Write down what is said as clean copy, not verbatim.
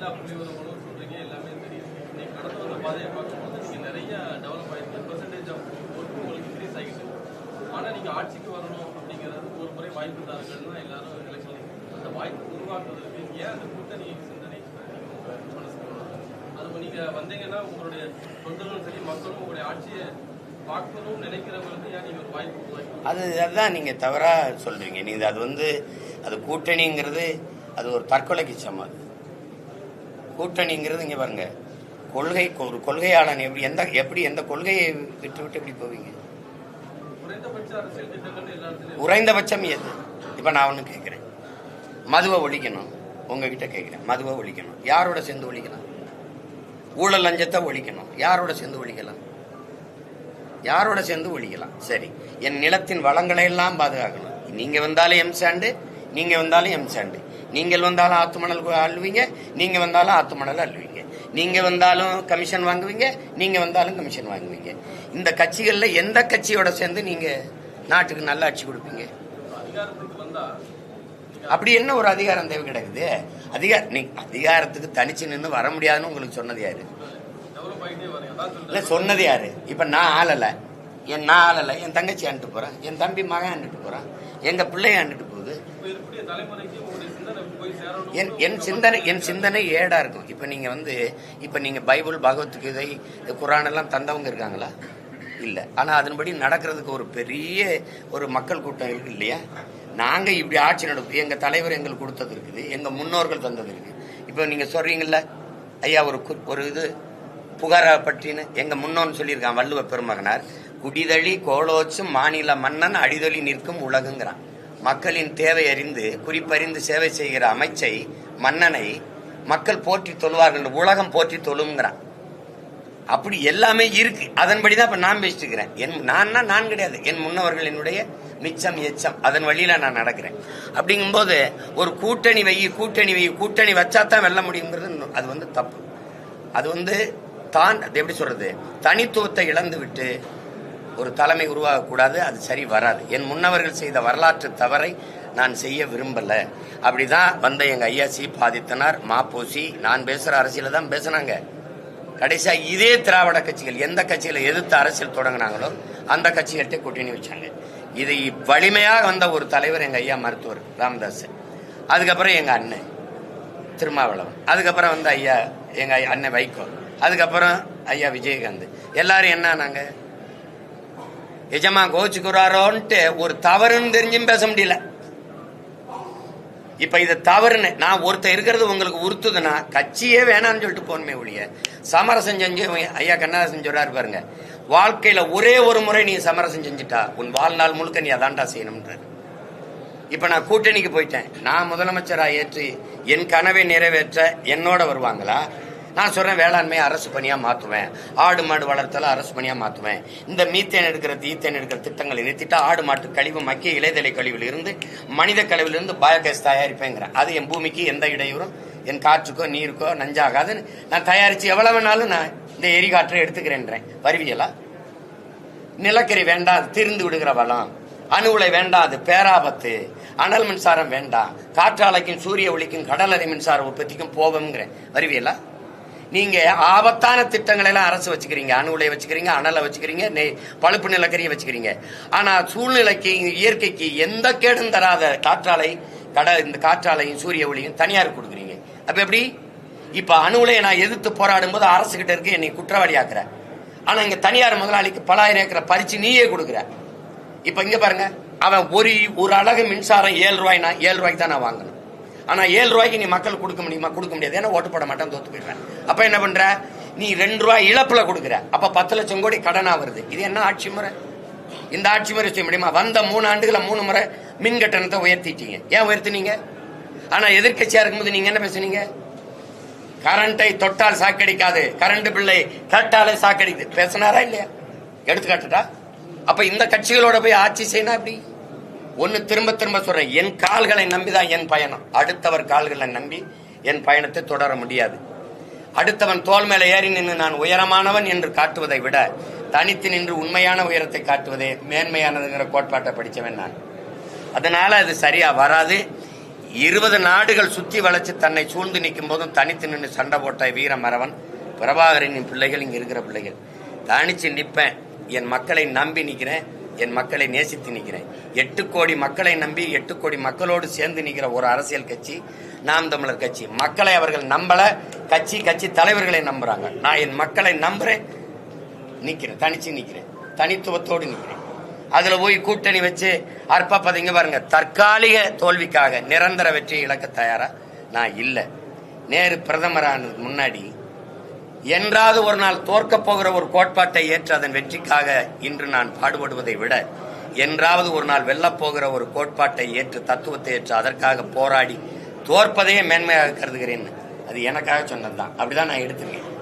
எல்லா புள்ளிவிவரங்களும் சொல்றீங்க, எல்லாமே தெரியும். நீங்க கடந்து வந்த பாதையை பார்க்கும்போது நீங்க நிறைய டெவலப் ஆயிருக்கு, பெர்சன்டேஜ் ஆஃப் ஒர்க் உங்களுக்கு இன்க்ரீஸ் ஆகிட்டு. ஆனா நீங்க ஆட்சிக்கு வரணும் அப்படிங்கிறது ஒரு முறை வாய்ப்பு தாருங்கன்னு தான் எல்லாரும் எலெக்ஷன். அந்த வாய்ப்பு உருவாக்குவதற்கு ஏன் அந்த கூட்டணி சிந்தனை மனசுக்கு வரும்? அது நீங்க வந்தீங்கன்னா உங்களுடைய தொண்டர்களும் சரி, மக்களும் உங்களுடைய ஆட்சியை பார்க்கணும்னு நினைக்கிறவங்களுக்கு ஏன் நீங்க ஒரு வாய்ப்பு உருவாக்கி? அதுதான் நீங்க தவறா சொல்றீங்க. நீங்க அது கூட்டணிங்கிறது அது ஒரு தற்கொலைக்கு சமம். கூட்டணிங்கிறது இங்க பாருங்க, ஒரு கொள்கையாளன் எப்படி எந்த கொள்கையை விட்டு எப்படி போவீங்க? குறைந்தபட்சம் எது? இப்ப நான் ஒண்ணு கேட்கிறேன், மதுவை ஒழிக்கணும். உங்ககிட்ட கேட்கிறேன், மதுவை ஒழிக்கணும். யாரோட சேர்ந்து ஒழிக்கலாம்? ஊழல் லஞ்சத்தை ஒழிக்கணும். யாரோட சேர்ந்து ஒழிக்கலாம்? யாரோட சேர்ந்து ஒழிக்கலாம்? சரி, என் நிலத்தின் வளங்களை எல்லாம் பாதுகாக்கணும். நீங்க வந்தாலும் எம்சாண்டு, நீங்க வந்தாலும் எம்சாண்டு. நீங்கள் வந்தாலும் ஆத்து மணல் அள்ளுவீங்க, நீங்க வந்தாலும் ஆத்து மணல் அள்ளுவீங்க. நீங்க வந்தாலும் கமிஷன் வாங்குவீங்க, நீங்க வந்தாலும் கமிஷன் வாங்குவீங்க. இந்த கட்சிகள்ல எந்த கட்சியோட சேர்ந்து நீங்க நாட்டுக்கு நல்ல ஆட்சி கொடுப்பீங்க? அப்படி என்ன ஒரு அதிகாரம் தேவை கிடக்குது? அதிகாரத்துக்கு தனிச்சு நின்று வர முடியாதுன்னு உங்களுக்கு சொன்னது யாரு? இல்ல சொன்னது யாரு? இப்ப நான் ஆளல, என் தங்கச்சி ஆண்டுட்டு போறான், என் தம்பி மகன் ஆண்டுட்டு போறான், எங்க பிள்ளைய ஆண்டுட்டு போகுது. என் சிந்தனை ஏடா இருக்கும். இப்ப நீங்க பைபிள், பகவத்கீதை, குர்ஆன் எல்லாம் தந்தவங்க இருக்காங்களா? இல்ல. ஆனா அதன்படி நடக்கிறதுக்கு ஒரு பெரிய ஒரு மக்கள் கூட்டம் இருக்கு இல்லையா? நாங்க இப்படி ஆட்சி நடக்கும், எங்க தலைவர் எங்களுக்கு கொடுத்தது இருக்குது, எங்க முன்னோர்கள் தந்தது இருக்கு. இப்ப நீங்க சொல்றீங்கல்ல ஐயா, ஒரு இது புகார பற்றின்னு எங்க முன்னோன்னு சொல்லியிருக்கான் வள்ளுவ பெருமகனார். குடிதழி கோலோச்சும் மாநில மன்னன் அடிதொலி நிற்கும் உலகுங்கிறான். மக்களின் தேவை அறிந்து குறிப்பறிந்து சேவை செய்கிற அமைச்சை, மன்னனை மக்கள் போற்றி தொழுவார்கள், உலகம் போற்றி தொழுங்கிறான். அப்படி எல்லாமே இருக்கு. அதன்படிதான் இப்ப நான் பேசிட்டு இருக்கிறேன். நான் கிடையாது, என் முன்னவர்கள் என்னுடைய மிச்சம் எச்சம், அதன் வழியில நான் நடக்கிறேன். அப்படிங்கும்போது ஒரு கூட்டணி வச்சாதான் வெல்ல முடியுங்கிறது அது தப்பு. அது எப்படி சொல்றது, தனித்துவத்தை இழந்து விட்டு ஒரு தலைமை உருவாகக்கூடாது. அது சரி வராது. என் முன்னவர்கள் செய்த வரலாற்று தவறை நான் செய்ய விரும்பல. அப்படிதான் எங்க ஐயா சி ஆதித்தனார், மாப்போசி, நான் பேசுற அரசியல தான் பேசினாங்க. கடைசியா இதே திராவிட கட்சிகள் எந்த கட்சிகளை எதிர்த்து அரசியல் தொடங்கினாங்களோ அந்த கட்சிகள்கிட்ட கூட்டணி வச்சாங்க. இதை வலிமையாக வந்த ஒரு தலைவர் எங்க ஐயா மருத்துவர் ராமதாஸ், அதுக்கப்புறம் எங்க அண்ணன் திருமாவளவன், அதுக்கப்புறம் ஐயா எங்க அண்ணன் வைகோ, அதுக்கப்புறம் ஐயா விஜயகாந்த். எல்லாரும் என்ன நாங்க எஜமா கோச்சுக்குறாரோன்ட்டு ஒரு தவறுன்னு தெரிஞ்சும் பேச முடியல. இப்ப இது தவறுன்னு நான் ஒருத்தர் இருக்கிறது உங்களுக்கு உறுத்துதுன்னா கட்சியே வேணான்னு சொல்லிட்டு போனமே ஒழிய, சமரசம் செஞ்சு ஐயா கண்ணதாசன் சொல்றாரு பாருங்க, வாழ்க்கையில ஒரே ஒரு முறை நீ சமரசம் செஞ்சுட்டா உன் வாழ்நாள் முழுக்க நீ அதான்டா செய்யணும்ன்றாரு. இப்ப நான் கூட்டணிக்கு போயிட்டேன், நான் முதலமைச்சரா ஏற்று என் கனவை நிறைவேற்ற என்னோட வருவாங்களா? நான் சொல்றேன், வேளாண்மையை அரசு பணியா மாத்துவேன், ஆடு மாடு வளர்த்தல அரசு பணியா மாத்துவேன், இந்த மீத்தேன் எடுக்கிறது ஈத்தேன் எடுக்கிற திட்டங்களை நிறுத்திட்டா ஆடு மாட்டு கழிவு மக்கிய இலைதலை கழிவுல இருந்து மனித கழிவுல இருந்து பயோகேஸ் தயாரிப்பேங்கிறேன். அது என் பூமிக்கு எந்த இடையூறும் என் காற்றுக்கோ நீருக்கோ நஞ்சாகாதுன்னு நான் தயாரிச்சு எவ்வளவு வேணாலும் நான் இந்த எரிகாற்றை எடுத்துக்கிறேன்றேன். வருவியலா? நிலக்கரி வேண்டாம், திருந்து விடுகிற வளம். அணு உலை வேண்டாம், அது பேராபத்து. அனல் மின்சாரம் வேண்டாம், காற்றாலைக்கும் சூரிய ஒளிக்கும் கடலறை மின்சார உற்பத்திக்கும் போவோம்ங்கிறேன். வருவியலா? நீங்க ஆபத்தான திட்டங்களை எல்லாம் அரசு வச்சுக்கிறீங்க, அணு உலை வச்சுக்கிறீங்க, அனலை வச்சுக்கிறீங்க, பழுப்பு நிலக்கரியை வச்சுக்கிறீங்க. ஆனா சூழ்நிலைக்கு இயற்கைக்கு எந்த கேடும் தராத இந்த காற்றாலையும் சூரிய ஒளியும் தனியார் கொடுக்குறீங்க. அப்ப எப்படி? இப்ப அணு உலையை நான் எதிர்த்து போராடும் போது அரசு கிட்ட இருக்கு என்னை குற்றவாளி ஆக்குற. ஆனா இங்க தனியார் முதலாளிக்கு 10,000 ஏக்கரை பறிச்சு நீயே கொடுக்குற. இப்ப இங்க பாருங்க, அவன் ஒரு அழகு மின்சாரம் 7 ரூபாய்னா 7 ரூபாய்க்கு தான் நான் வாங்கணும். ஆனா 7 ரூபாய்க்கு நீ மக்கள் கொடுக்க முடியுமா? கொடுக்க முடியாது. ஏன்னா ஓட்டு போட மாட்டேன், தோத்து போயிடுறேன். அப்ப என்ன பண்ற? நீ 2 ரூபாய் இழப்புல கொடுக்குற. அப்ப 10 லட்சம் கோடி கடனா வருது. இது என்ன ஆட்சி முறை? இந்த ஆட்சி முறை செய்ய முடியுமா? வந்த 3 ஆண்டுகளை 3 முறை மின் கட்டணத்தை உயர்த்திட்டீங்க. ஏன் உயர்த்தினீங்க? ஆனா எதிர்கட்சியா இருக்கும்போது நீங்க என்ன பேசுனீங்க? கரண்டை தொட்டால் சாக்கடிக்காது, கரண்ட் பில்லை கேட்டாலே சாக்கடிக்குது பேசினாரா இல்லையா? எடுத்துக்காட்டுட்டா. அப்ப இந்த கட்சிகளோட போய் ஆட்சி செய்யணும். அப்படி ஒன்னு திரும்ப சொல்றேன், என் கால்களை நம்பிதான் என் பயணம். அடுத்தவர் கால்களை நம்பி என் பயணத்தை தொடர முடியாது. அடுத்தவன் தோல் மேல ஏறி நின்று நான் உயரமானவன் என்று காட்டுவதை விட தனித்து நின்று உண்மையான உயரத்தை காட்டுவதே மேன்மையானதுங்கிற கோட்பாட்டை படிச்சவன் நான். அதனால அது சரியா வராது. 20 நாடுகள் சுத்தி வளைச்சு தன்னை சூழ்ந்து நிற்கும் போதும் தனித்து நின்று சண்டை போட்ட வீரமரவன் பிரபாகரனின் பிள்ளைகள், இங்க இருக்கிற பிள்ளைகள். தனிச்சு நிற்பேன், என் மக்களை நம்பி நிற்கிறேன், என் மக்களை நேசித்து நிற்கிறேன். 8 கோடி மக்களை நம்பி 8 கோடி மக்களோடு சேர்ந்து நிற்கிற ஒரு அரசியல் கட்சி நாம் தமிழர் கட்சி. மக்களை அவர்கள் நம்பல, கட்சி தலைவர்களை நம்புறாங்க. நான் என் மக்களை நம்புறேன், நிக்கிறேன், தனிச்சு நிக்கிறேன், தனித்துவத்தோடு நிக்கிறேன். அதுல போய் கூட்டணி வச்சு அற்பப்பதைங்க பாருங்க. தற்காலிக தோல்விக்காக நிரந்தர வெற்றியை இழக்க தயாரா நான் இல்ல. நேரு பிரதமரானதுக்கு முன்னாடி என்றாவது ஒரு நாள் தோற்க போகிற ஒரு கோட்பாட்டை ஏற்று அதன் வெற்றிக்காக இன்று நான் பாடுபடுவதை விட, என்றாவது ஒரு நாள் வெல்லப் போகிற ஒரு கோட்பாட்டை ஏற்று, தத்துவத்தை ஏற்று அதற்காக போராடி தோற்பதையே மேன்மையாக கருதுகிறேன். அது எனக்காக சொன்னதுதான். அப்படிதான் நான் எடுத்திருக்கேன்.